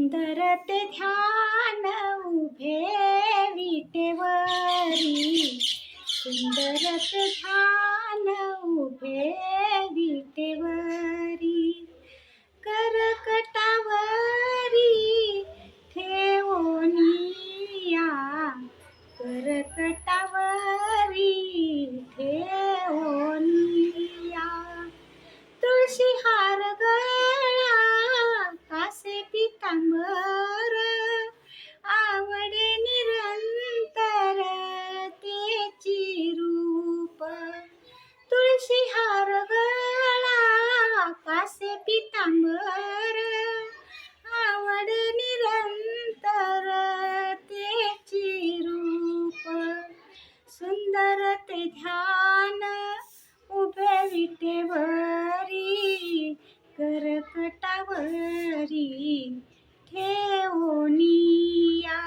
सुंदर ते ध्यान उभे विटेवरी, सुंदर ते ध्यान उभे विटेवरी, करकटावरी ठेवोनिया, करकटावरी ठेवोनिया, तुळशी हार गळा कासे पितांबर, आवडे निरंतर तेची रूप, तुळशी हार गळा कासे पितांबर, आवड निरंतर तेची रूप, सुंदर ते ध्यान उभे विटेवरी, करकटावरी ठेवोनिया,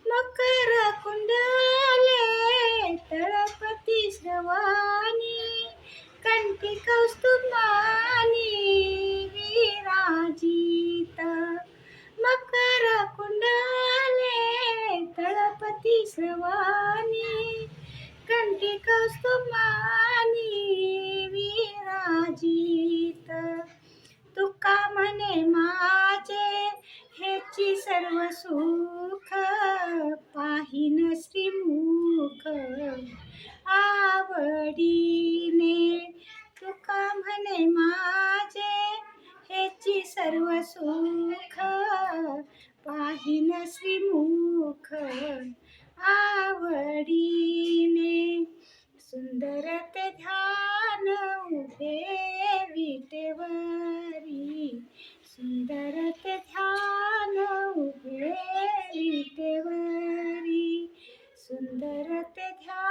मकर कुंडले तळपती श्रवणी, कंठी कौस्तुभानी विराजित, मकर कुंडले तळपती श्रवणी, कंठी कौस्तुभानी विराजित, तुका म्हणे माझे हेची सर्व सुख, पाहिन श्रीमुख आवडीने, तुका म्हणे माझे हेची सर्व सुख, पाहिन श्रीमुख आवडीने, सुंदर ते ध्यान उभे विटेवरी, सुंदर ते ध्यान उभे विटेवरी, सुंदर ते ध्यान